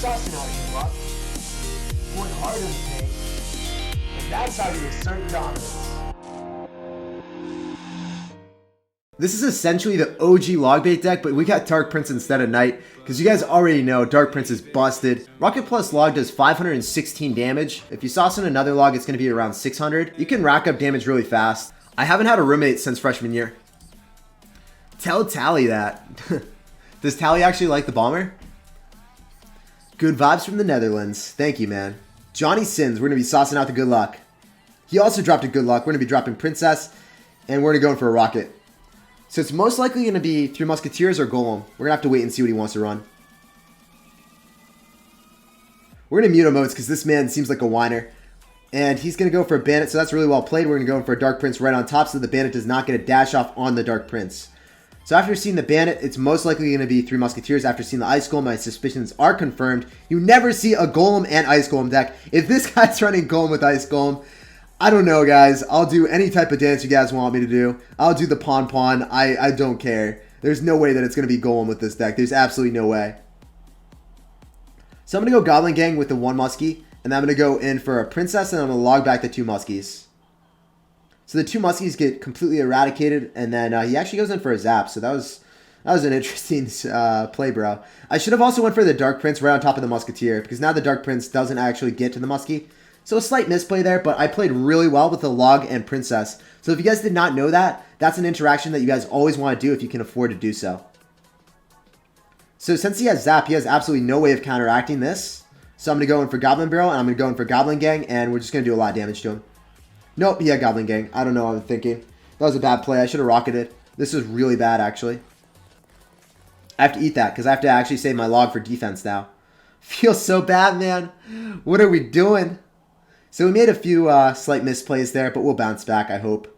sussing out your luck, going hard in the paint, and that's how you assert dominance. This is essentially the OG Logbait deck, but we got Dark Prince instead of Knight, because you guys already know Dark Prince is busted. Rocket plus log does 516 damage. If you sauce in another log, it's going to be around 600. You can rack up damage really fast. I haven't had a roommate since freshman year. Tell Tally that. Does Tally actually like the bomber? Good vibes from the Netherlands. Thank you, man. Johnny Sins, we're going to be saucing out the good luck. He also dropped a good luck. We're going to be dropping Princess, and we're going to go in for a rocket. So it's most likely going to be 3 musketeers or golem. We're going to have to wait and see what he wants to run. We're going to mute emotes because this man seems like a whiner. And he's going to go for a bandit, so that's really well played. We're going to go in for a Dark Prince right on top so the bandit does not get a dash off on the Dark Prince. So after seeing the bandit, it's most likely going to be 3 musketeers. After seeing the ice golem, my suspicions are confirmed. You never see a golem and ice golem deck. If this guy's running golem with ice golem, I don't know, guys. I'll do any type of dance you guys want me to do. I'll do the pawn. I don't care. There's no way that it's going to be golem with this deck. There's absolutely no way. So I'm going to go Goblin Gang with the 1 muskie. And then I'm going to go in for a Princess, and I'm going to log back the 2 muskies. So the 2 muskies get completely eradicated, and then he actually goes in for a zap. So that was an interesting play, bro. I should have also went for the Dark Prince right on top of the Musketeer, because now the Dark Prince doesn't actually get to the muskie. So a slight misplay there, but I played really well with the log and Princess. So if you guys did not know that, that's an interaction that you guys always want to do if you can afford to do so. So since he has zap, he has absolutely no way of counteracting this. So I'm going to go in for Goblin Barrel, and I'm going to go in for Goblin Gang, and we're just going to do a lot of damage to him. Nope, he had Goblin Gang. I don't know what I'm thinking. That was a bad play. I should have rocketed. This is really bad, actually. I have to eat that, because I have to actually save my log for defense now. Feels so bad, man. What are we doing? So we made a few slight misplays there, but we'll bounce back, I hope.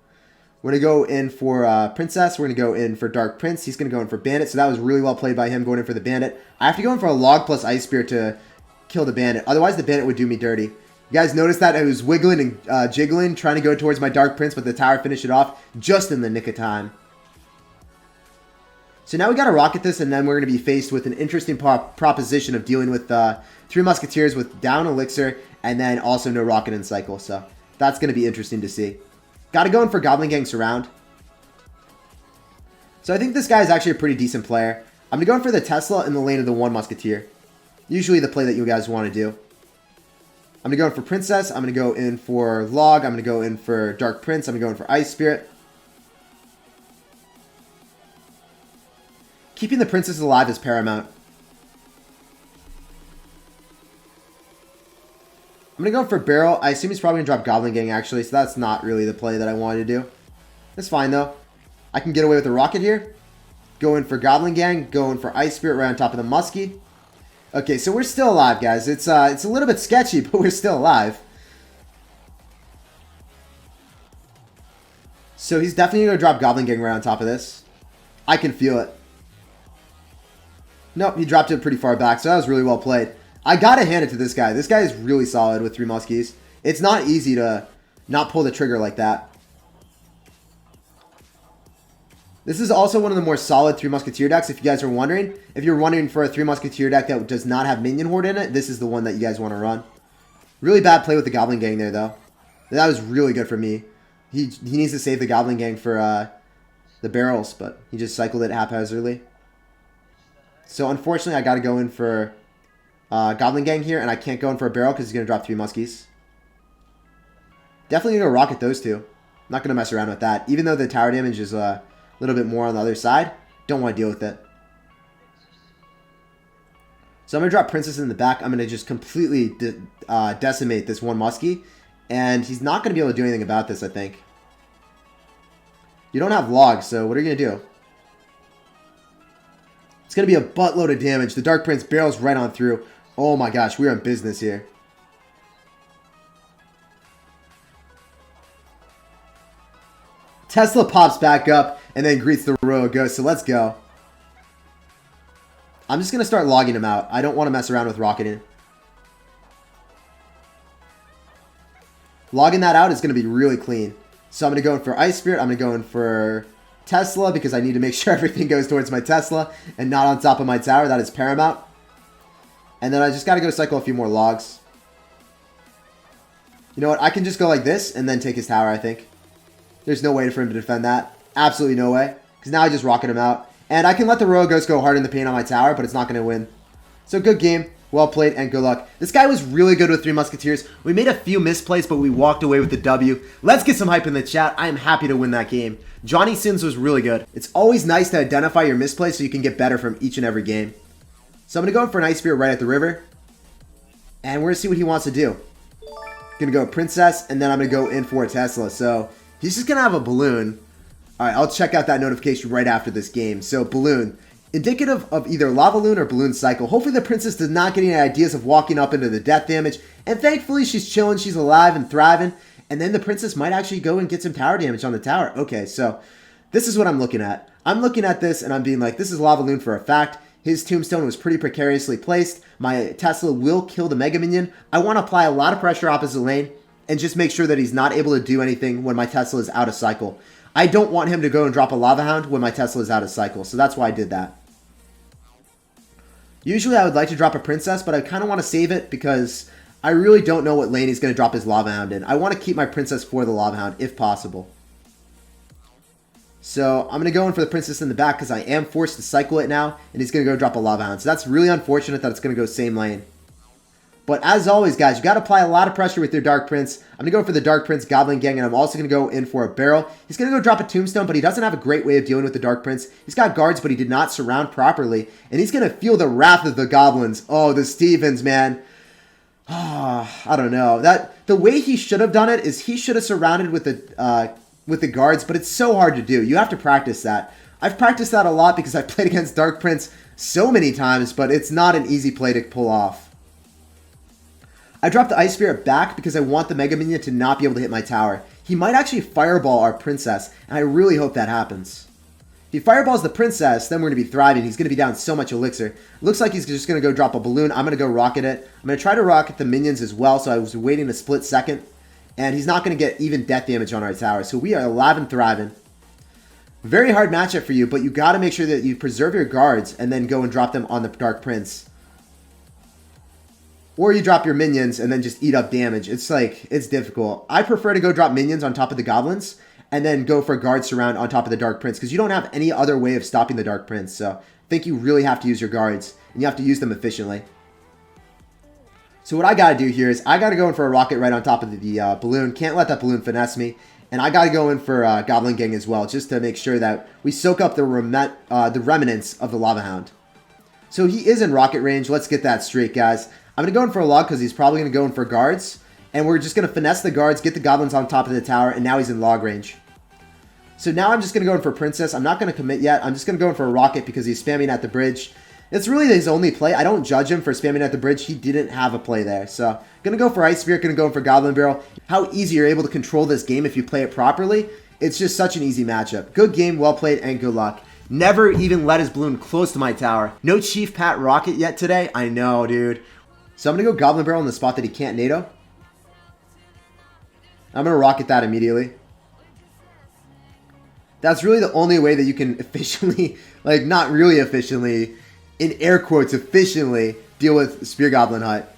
We're going to go in for Princess. We're going to go in for Dark Prince. He's going to go in for Bandit, so that was really well played by him going in for the Bandit. I have to go in for a log plus Ice Spear to kill the Bandit. Otherwise, the Bandit would do me dirty. You guys noticed that? I was wiggling and jiggling, trying to go towards my Dark Prince, but the tower finished it off just in the nick of time. So now we got to rocket this, and then we're going to be faced with an interesting proposition of dealing with 3 Musketeers with down Elixir, and then also no rocket in cycle. So that's going to be interesting to see. Got to go in for Goblin Gang Surround. So I think this guy is actually a pretty decent player. I'm going to go in for the Tesla in the lane of the 1 Musketeer. Usually the play that you guys want to do. I'm going to go in for Princess. I'm going to go in for Log. I'm going to go in for Dark Prince. I'm going to go in for Ice Spirit. Keeping the Princess alive is paramount. I'm going to go for Barrel. I assume he's probably going to drop Goblin Gang, actually, so that's not really the play that I wanted to do. That's fine, though. I can get away with a rocket here. Go in for Goblin Gang. Go in for Ice Spirit right on top of the Muskie. Okay, so we're still alive, guys. It's a little bit sketchy, but we're still alive. So he's definitely going to drop Goblin Gang right on top of this. I can feel it. Nope, he dropped it pretty far back, so that was really well played. I gotta hand it to this guy. This guy is really solid with 3 muskies. It's not easy to not pull the trigger like that. This is also one of the more solid 3 Musketeer decks, if you guys are wondering. If you're wondering for a 3 Musketeer deck that does not have Minion Horde in it, this is the one that you guys want to run. Really bad play with the Goblin Gang there, though. That was really good for me. He needs to save the Goblin Gang for the barrels, but he just cycled it haphazardly. So unfortunately, I got to go in for Goblin Gang here, and I can't go in for a barrel because he's going to drop 3 muskies. Definitely going to rocket those 2. I'm not going to mess around with that. Even though the tower damage is a little bit more on the other side, don't want to deal with it. So I'm going to drop Princess in the back. I'm going to just completely decimate this 1 muskie, and he's not going to be able to do anything about this, I think. You don't have logs, so what are you going to do? It's going to be a buttload of damage. The Dark Prince barrels right on through. Oh my gosh, we're in business here. Tesla pops back up and then greets the Royal Ghost, so let's go. I'm just going to start logging him out. I don't want to mess around with rocketing. Logging that out is going to be really clean. So I'm going to go in for Ice Spirit. I'm going to go in for Tesla because I need to make sure everything goes towards my Tesla and not on top of my tower. That is paramount. And then I just got to go cycle a few more logs. You know what? I can just go like this and then take his tower, I think. There's no way for him to defend that. Absolutely no way. Because now I just rocket him out. And I can let the Royal Ghost go hard in the paint on my tower, but it's not going to win. So good game. Well played and good luck. This guy was really good with 3 Musketeers. We made a few misplays, but we walked away with the W. Let's get some hype in the chat. I am happy to win that game. Johnny Sins was really good. It's always nice to identify your misplays so you can get better from each and every game. So I'm going to go in for an Ice Spirit right at the river. And we're going to see what he wants to do. Going to go Princess, and then I'm going to go in for a Tesla. So he's just going to have a balloon. All right, I'll check out that notification right after this game. So balloon. Indicative of either Lava Loon or Balloon Cycle. Hopefully the Princess does not get any ideas of walking up into the death damage. And thankfully she's chilling, she's alive and thriving. And then the Princess might actually go and get some tower damage on the tower. Okay, so this is what I'm looking at. I'm looking at this and I'm being like, this is Lava Loon for a fact. His tombstone was pretty precariously placed. My Tesla will kill the Mega Minion. I want to apply a lot of pressure opposite lane and just make sure that he's not able to do anything when my Tesla is out of cycle. I don't want him to go and drop a Lava Hound when my Tesla is out of cycle. So that's why I did that. Usually I would like to drop a Princess, but I kind of want to save it because I really don't know what lane he's going to drop his Lava Hound in. I want to keep my Princess for the Lava Hound if possible. So I'm going to go in for the Princess in the back because I am forced to cycle it now, and he's going to go drop a Lava Hound. So that's really unfortunate that it's going to go same lane. But as always, guys, you got to apply a lot of pressure with your Dark Prince. I'm going to go for the Dark Prince Goblin Gang, and I'm also going to go in for a barrel. He's going to go drop a Tombstone, but he doesn't have a great way of dealing with the Dark Prince. He's got guards, but he did not surround properly, and he's going to feel the wrath of the Goblins. Oh, the Stevens, man. I don't know. The way he should have done it is he should have surrounded with the guards, but it's so hard to do. You have to practice that. I've practiced that a lot because I've played against Dark Prince so many times, but it's not an easy play to pull off. I dropped the Ice Spirit back because I want the Mega Minion to not be able to hit my tower. He might actually Fireball our Princess, and I really hope that happens. If he Fireballs the Princess, then we're going to be thriving. He's going to be down so much Elixir. Looks like he's just going to go drop a Balloon. I'm going to go Rocket it. I'm going to try to Rocket the Minions as well, so I was waiting a split second. And he's not going to get even death damage on our tower, so we are alive and thriving. Very hard matchup for you, but you got to make sure that you preserve your guards and then go and drop them on the Dark Prince. Or you drop your minions and then just eat up damage. It's like, it's difficult. I prefer to go drop minions on top of the goblins and then go for guard surround on top of the Dark Prince because you don't have any other way of stopping the Dark Prince. So I think you really have to use your guards and you have to use them efficiently. So what I got to do here is I got to go in for a rocket right on top of the balloon. Can't let that balloon finesse me. And I got to go in for Goblin Gang as well just to make sure that we soak up the remnants of the Lava Hound. So he is in rocket range. Let's get that straight, guys. I'm going to go in for a log because he's probably going to go in for guards. And we're just going to finesse the guards, get the goblins on top of the tower, and now he's in log range. So now I'm just going to go in for Princess. I'm not going to commit yet. I'm just going to go in for a rocket because he's spamming at the bridge. It's really his only play. I don't judge him for spamming at the bridge. He didn't have a play there. So going to go for Ice Spirit, going to go in for Goblin Barrel. How easy you're able to control this game if you play it properly. It's just such an easy matchup. Good game, well played, and good luck. Never even let his balloon close to my tower. No Chief Pat rocket yet today? I know, dude. So I'm going to go Goblin Barrel in the spot that he can't NATO. I'm going to rocket that immediately. That's really the only way that you can efficiently, like not really efficiently, in air quotes, efficiently deal with Spear Goblin Hut.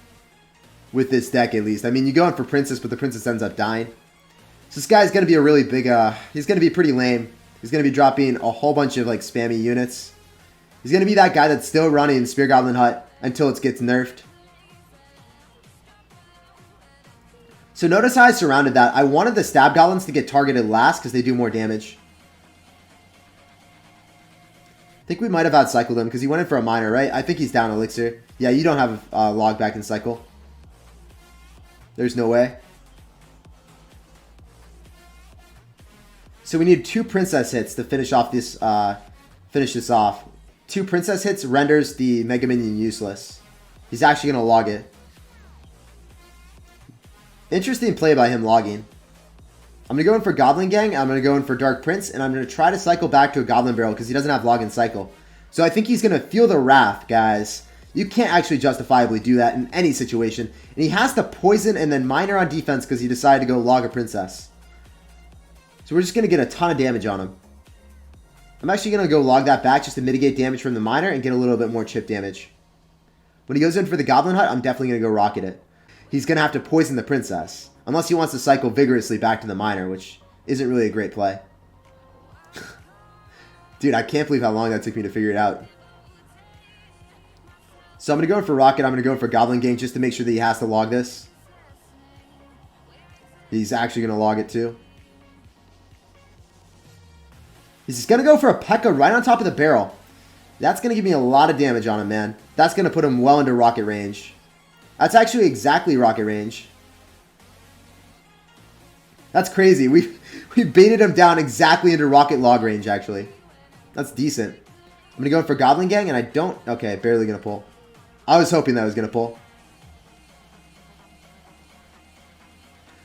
With this deck at least. I mean, you go in for Princess, but the Princess ends up dying. So this guy's going to be a really big, he's going to be pretty lame. He's going to be dropping a whole bunch of like spammy units. He's going to be that guy that's still running Spear Goblin Hut until it gets nerfed. So notice how I surrounded that. I wanted the Stab Goblins to get targeted last because they do more damage. I think we might have outcycled him because he went in for a miner, right? I think he's down Elixir. Yeah, you don't have a log back in cycle. There's no way. So we need 2 Princess hits to finish off this. Finish this off. 2 Princess hits renders the Mega Minion useless. He's actually going to log it. Interesting play by him logging. I'm going to go in for Goblin Gang. I'm going to go in for Dark Prince. And I'm going to try to cycle back to a Goblin Barrel because he doesn't have log and cycle. So I think he's going to feel the wrath, guys. You can't actually justifiably do that in any situation. And he has to poison and then miner on defense because he decided to go log a Princess. So we're just going to get a ton of damage on him. I'm actually going to go log that back just to mitigate damage from the miner and get a little bit more chip damage. When he goes in for the goblin hut, I'm definitely going to go rocket it. He's going to have to poison the princess. Unless he wants to cycle vigorously back to the miner, which isn't really a great play. Dude, I can't believe how long that took me to figure it out. So I'm going to go in for rocket. I'm going to go in for goblin gang just to make sure that he has to log this. He's actually going to log it too. He's going to go for a P.E.K.K.A right on top of the barrel. That's going to give me a lot of damage on him, man. That's going to put him well into rocket range. That's actually exactly rocket range. That's crazy. We baited him down exactly into rocket log range, actually. That's decent. I'm going to go in for goblin gang, and I don't... Okay, barely going to pull. I was hoping that was going to pull.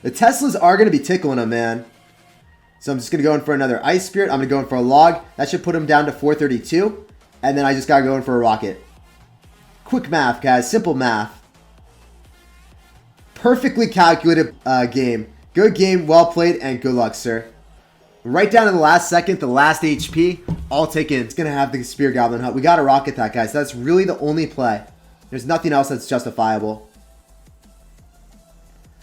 The Teslas are going to be tickling him, man. So I'm just going to go in for another ice spirit. I'm going to go in for a log. That should put him down to 432. And then I just got to go in for a rocket. Quick math, guys. Simple math. Perfectly calculated game. Good game, well played, and good luck, sir. Right down to the last second, the last HP, all taken. It's going to have the spear goblin hut. We got to rocket that, guys. That's really the only play. There's nothing else that's justifiable.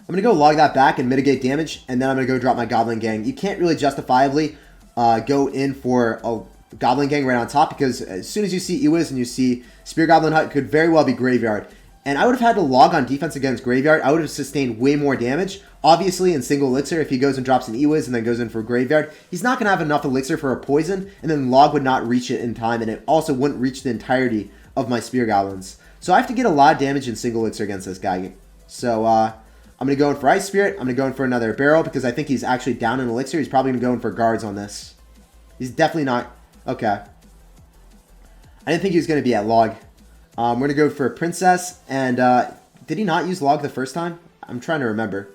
I'm going to go log that back and mitigate damage, and then I'm going to go drop my goblin gang. You can't really justifiably go in for a goblin gang right on top, because as soon as you see Ewiz and you see spear goblin hut, it could very well be graveyard. And I would have had to log on defense against graveyard. I would have sustained way more damage. Obviously, in single elixir, if he goes and drops an Ewiz and then goes in for graveyard, he's not going to have enough elixir for a poison, and then log would not reach it in time, and it also wouldn't reach the entirety of my spear goblins. So I have to get a lot of damage in single elixir against this guy. So I'm going to go in for ice spirit. I'm going to go in for another barrel because I think he's actually down in elixir. He's probably going to go in for guards on this. He's definitely not... Okay. I didn't think he was going to be at log. We're going to go for a princess. And did he not use log the first time? I'm trying to remember.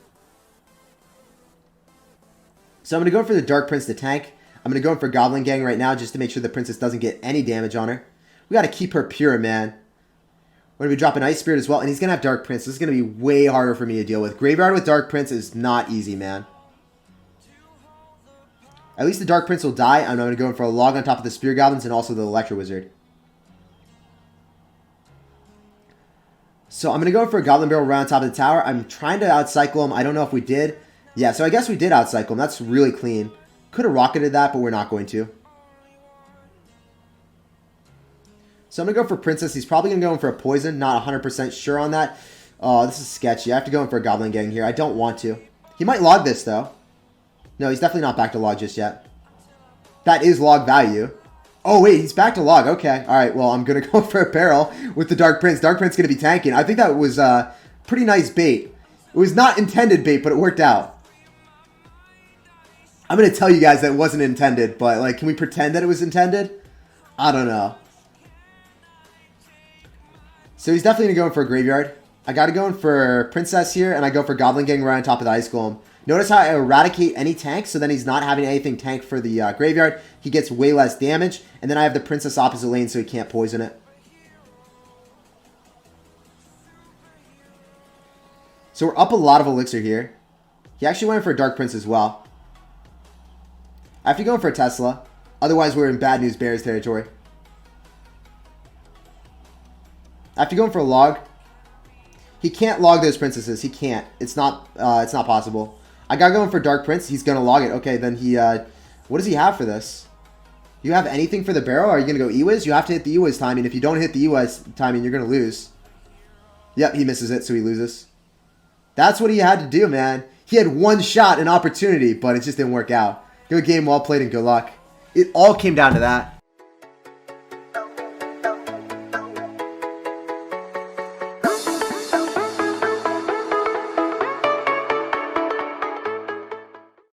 So I'm going to go for the dark prince to tank. I'm going to go in for goblin gang right now just to make sure the princess doesn't get any damage on her. We got to keep her pure, man. We're going to be dropping ice spirit as well. And he's going to have dark prince. This is going to be way harder for me to deal with. Graveyard with dark prince is not easy, man. At least the dark prince will die. I'm going to go in for a log on top of the spear goblins and also the electro wizard. So I'm going to go for a goblin barrel right on top of the tower. I'm trying to outcycle him. I don't know if we did. Yeah, so I guess we did outcycle him. That's really clean. Could have rocketed that, but we're not going to. So I'm going to go for princess. He's probably going to go in for a poison. Not 100% sure on that. Oh, this is sketchy. I have to go in for a goblin gang here. I don't want to. He might log this, though. No, he's definitely not back to log just yet. That is log value. Oh, wait, he's back to log. Okay. All right, well, I'm going to go for a barrel with the Dark Prince. Dark Prince going to be tanking. I think that was pretty nice bait. It was not intended bait, but it worked out. I'm going to tell you guys that it wasn't intended, but, like, can we pretend that it was intended? I don't know. So he's definitely going to go in for a graveyard. I got to go in for princess here, and I go for goblin gang right on top of the ice golem. Notice how I eradicate any tank, so then he's not having anything tank for the graveyard. He gets way less damage, and then I have the princess opposite lane, so he can't poison it. So we're up a lot of elixir here. He actually went for a dark prince as well. I have to go in for a Tesla. Otherwise, we're in bad news bears territory. I have to go in for a log. He can't log those princesses. He can't. It's not possible. I gotta go in for Dark Prince. He's gonna log it. Okay, then he, what does he have for this? You have anything for the barrel? Are you gonna go Ewiz? You have to hit the Ewiz timing. If you don't hit the Ewiz timing, you're gonna lose. Yep, he misses it, so he loses. That's what he had to do, man. He had one shot, an opportunity, but it just didn't work out. Good game, well played, and good luck. It all came down to that.